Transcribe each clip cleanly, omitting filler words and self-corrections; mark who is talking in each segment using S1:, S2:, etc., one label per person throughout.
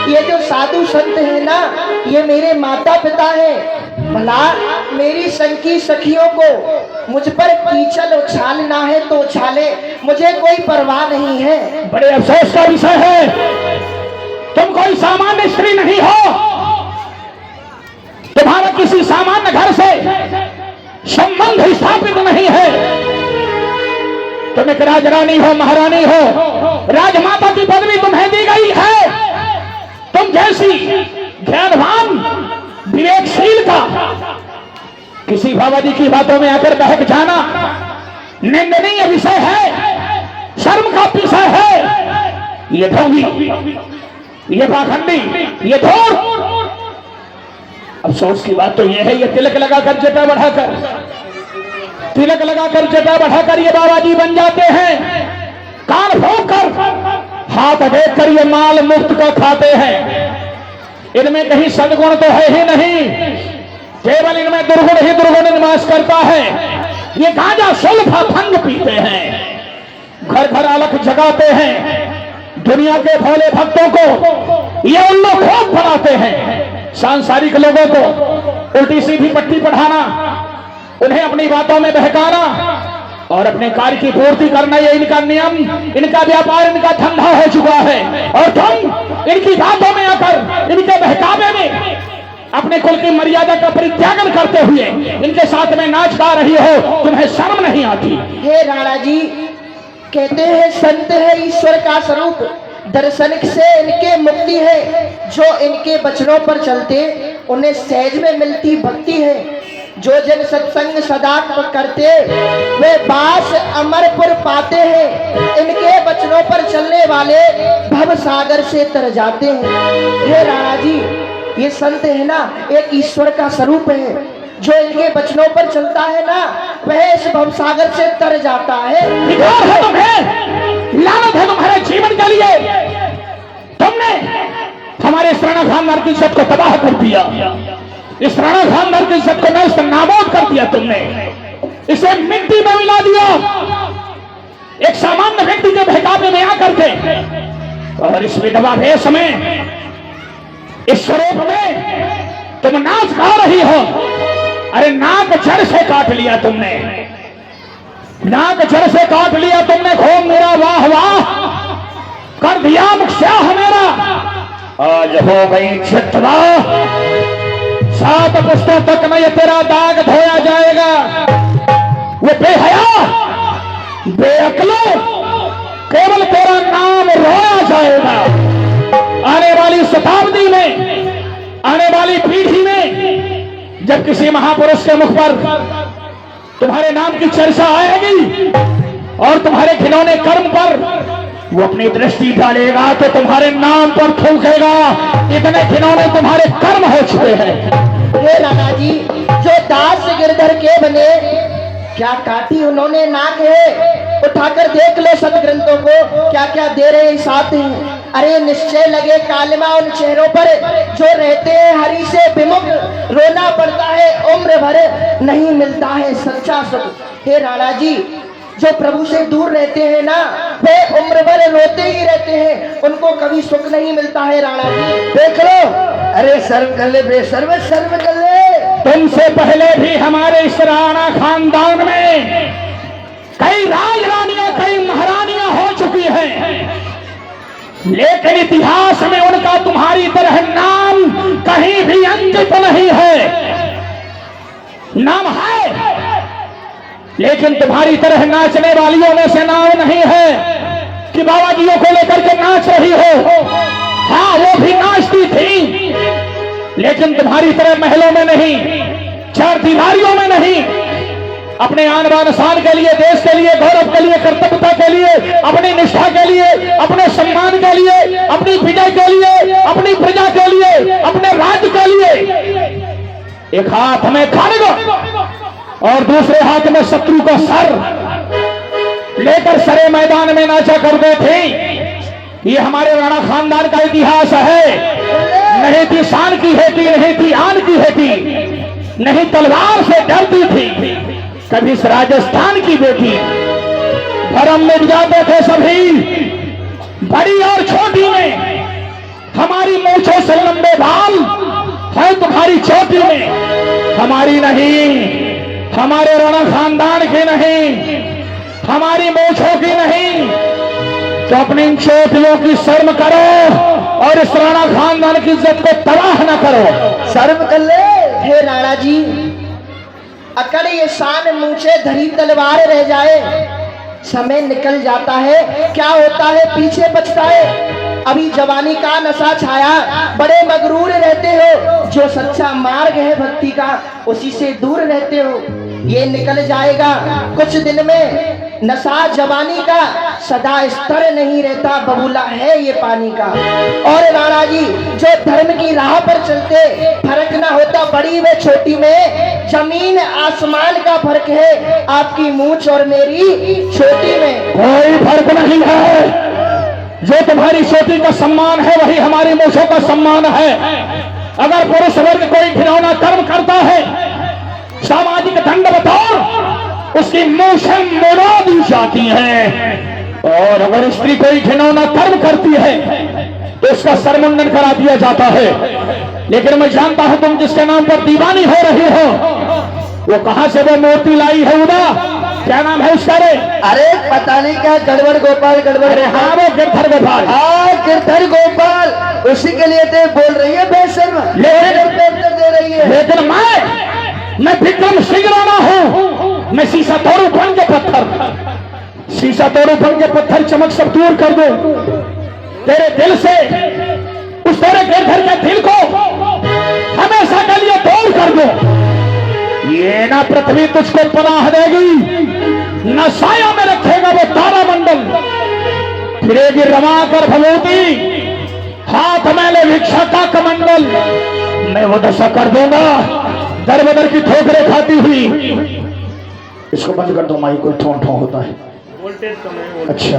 S1: ये जो साधु संत है ना, ये मेरे माता पिता है। भला मेरी संकी सखियों को मुझ पर कीचड़ उछालना है तो उछाले, मुझे कोई परवाह नहीं है।
S2: बड़े अफसोस का विषय है, तुम कोई सामान्य स्त्री नहीं हो। तुम्हारा किसी सामान्य घर से संबंध स्थापित नहीं है। तुम एक राजरानी हो, महारानी हो, राजमाता की पदवी तुम्हें दी गई है। तुम जैसी ज्ञानवान विवेकशील का किसी भगवती की बातों में आकर बहक जाना निंदनीय विषय है, शर्म का विषय है। ये ढोंगी, ये पाखंडी, ये धूर्त। अफसोस की बात तो यह है, ये तिलक लगाकर जटा बढ़ाकर, तिलक लगाकर जटा बढ़ाकर ये बाबा जी बन जाते हैं। कान भोंक कर, हाथ देख कर ये माल मुफ्त का खाते हैं। इनमें कहीं सद्गुण तो है ही नहीं, केवल इनमें दुर्गुण ही दुर्गुण निवास करता है। ये गांजा सुल्फा भंग पीते हैं, घर घर अलख जगाते हैं, दुनिया के भोले भक्तों को ये उल्लू खोप बनाते हैं। सांसारिक लोगों को उल्टी सीधी पट्टी पढ़ाना, उन्हें अपनी बातों में बहकाना और अपने कार्य की पूर्ति करना, ये इनका नियम, इनका व्यापार, इनका धंधा हो चुका है। और तुम इनकी बातों में आकर, इनके बहकावे में अपने कुल की मर्यादा का परित्यागन करते हुए इनके साथ में नाच गा रही हो, तुम्हें शर्म नहीं आती?
S1: हे राणा जी, कहते हैं संत है ईश्वर का स्वरूप, दर्शन से इनके मुक्ति है। जो इनके वचनों पर चलते उन्हें सहज में मिलती भक्ति है। जो जन सत्संग सदा करते वे बास अमरपुर पाते हैं। इनके वचनों पर चलने वाले भव सागर से तर जाते हैं। हे राणा जी, ये संत है ना, एक ईश्वर का स्वरूप है। जो इनके वचनों पर चलता है ना, वह इस भव सागर से तर जाता है।
S2: लानत है तुम्हारे जीवन के लिए। तुमने हमारे इस राणा खानदान की इज्जत को तबाह कर दिया, इस राणा खानदान की इज्जत को नष्ट नाबूद कर दिया। तुमने इसे मिट्टी में मिला दिया, एक सामान्य व्यक्ति के बहकावे में आकर के। और इस विधवा भेष में, इस स्वरूप में तुम नाच गा रही हो। अरे नाक जड़ से काट लिया तुमने, नाक जड़ से काट लिया तुमने। खूब मेरा वाह वाह कर दिया, मुख्याह मेरा आज हो गई चितवा। 7 पुस्तों तक में ये तेरा दाग धोया जाएगा। वो बेहया, बेअक्लो, केवल तेरा नाम रोया जाएगा। आने वाली शताब्दी में, आने वाली पीढ़ी में जब किसी महापुरुष के मुख पर तुम्हारे नाम की चर्चा आएगी और तुम्हारे घिनौने कर्म पर वो अपनी दृष्टि डालेगा तो तुम्हारे नाम पर थूकेगा। इतने घिनौने तुम्हारे कर्म हो चुके हैं।
S1: हे राणा जी, जो दास गिरधर के बने, क्या काटी उन्होंने नाक है। उठाकर देख लो सदग्रंथों को, क्या क्या दे रहे साथ हैं। अरे निश्चय लगे कालिमा उन चेहरों पर जो रहते हैं हरि से विमुख। रोना पड़ता है उम्र भर, नहीं मिलता है सच्चा सुख। हे राणा जी, जो प्रभु से दूर रहते हैं ना, वे उम्र भर रोते ही रहते हैं, उनको कभी सुख नहीं मिलता है। राणा जी देख लो, अरे सर्व कर ले बेसर्व सर्व कर ले।
S2: तुमसे पहले भी हमारे इस राणा खानदान में कई राजरानियां, कई महारानियां हो चुकी हैं, लेकिन इतिहास में उनका तुम्हारी तरह नाम कहीं भी अंकित नहीं है। नाम है लेकिन तुम्हारी तरह नाचने वालियों में से नाम नहीं है कि बाबा जियों को लेकर के नाच रही हो। हाँ, वो भी नाचती थी, लेकिन तुम्हारी तरह महलों में नहीं, 4 दीवारियों में नहीं। अपने आन बान शान के लिए, देश के लिए, गौरव के लिए, कर्तव्यता के लिए, अपनी निष्ठा के लिए, अपने सम्मान के लिए, अपनी विजय के लिए, अपनी प्रजा के लिए, अपने राज्य के लिए एक हाथ में खड्ग और दूसरे हाथ में शत्रु का सर लेकर सरे मैदान में नाचा करते थे। ये हमारे राणा खानदान का इतिहास है। नहीं थी शान की हेती, नहीं थी आन की हेती, नहीं तलवार से डरती थी कभी इस राजस्थान की बेटी। भरम मिट जाते थे सभी, बड़ी और छोटी में हमारी मूर्ति तुम्हारी चोटी में, हमारी नहीं, हमारे राणा खानदान की नहीं, हमारी मूंछों की नहीं। तो अपनी इन चोटियों की शर्म करो और इस राणा खानदान की इज्जत को तबाह न करो।
S1: शर्म कर ले। हे राणा जी, अकड़ ये शान मूछे धरी तलवार रह जाए, समय निकल जाता है, क्या होता है पीछे बचता है। अभी जवानी का नशा छाया, बड़े मगरूर रहते हो, जो सच्चा मार्ग है भक्ति का उसी से दूर रहते हो। ये निकल जाएगा कुछ दिन में, नशा जवानी का सदा स्तर नहीं रहता, बबूला है ये पानी का। और राणा जी, जो धर्म की राह पर चलते, फर्क ना होता बड़ी व छोटी में, जमीन आसमान का फर्क है आपकी मूंछ और मेरी छोटी में।
S2: कोई फर्क नहीं है। जो तुम्हारी चोटी का सम्मान है वही हमारी मूंछों का सम्मान है। अगर पुरुष वर्ग कोई घिनौना कर्म करता है, सामाजिक दंड बताओ, उसकी मूंछें मुड़ा दी जाती हैं। और अगर स्त्री कोई घिनौना कर्म करती है तो उसका सरमुंडन करा दिया जाता है। लेकिन मैं जानता हूं तुम जिसके नाम पर दीवानी हो रही हो, वो कहां से वो मूर्ति लाई है उदा, क्या नाम है उसका रे?
S1: अरे पता नहीं क्या गड़बड़ गोपाल, गड़बड़।
S2: अरे हाँ, वो गिरधर गोपाल।
S1: हाँ गिरधर गोपाल, उसी के लिए तो बोल रही है बेशर्म, दे रही है।
S2: लेकिन मैं विक्रम सिंह राणा हूं। मैं शीशा तोड़ू बन के पत्थर, शीशा तोड़ू बन के पत्थर चमक सब दूर कर दो तेरे दिल से, उस तेरे गिरधर के दिल को हमेशा के लिए तोड़ कर दो। ये ना पृथ्वी तुझको पनाह देगी, न साया में रखेगा वो तारामंडल। फिरेगी रमा कर भगवती, हाथ मैले भिक्षा का कमंडल। मैं वो दशा कर दूंगा दर बदर की ठोकरें खाती हुई। इसको बंद कर दो, माई कोई ठों ठों होता है। अच्छा,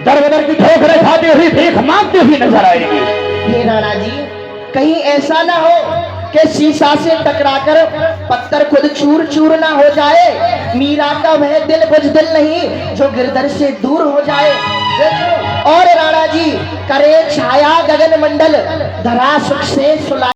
S2: दर बदर की ठोकरें खाती हुई भीख मांगती हुई नजर आएगी।
S1: हे राणा जी, कहीं ऐसा ना हो कि शीशा से टकराकर पत्थर खुद चूर चूर ना हो जाए। मीरा का वह दिल बुजदिल नहीं जो गिरधर से दूर हो जाए। और राणा जी, करे छाया गगन मंडल, धरा सुख से सुला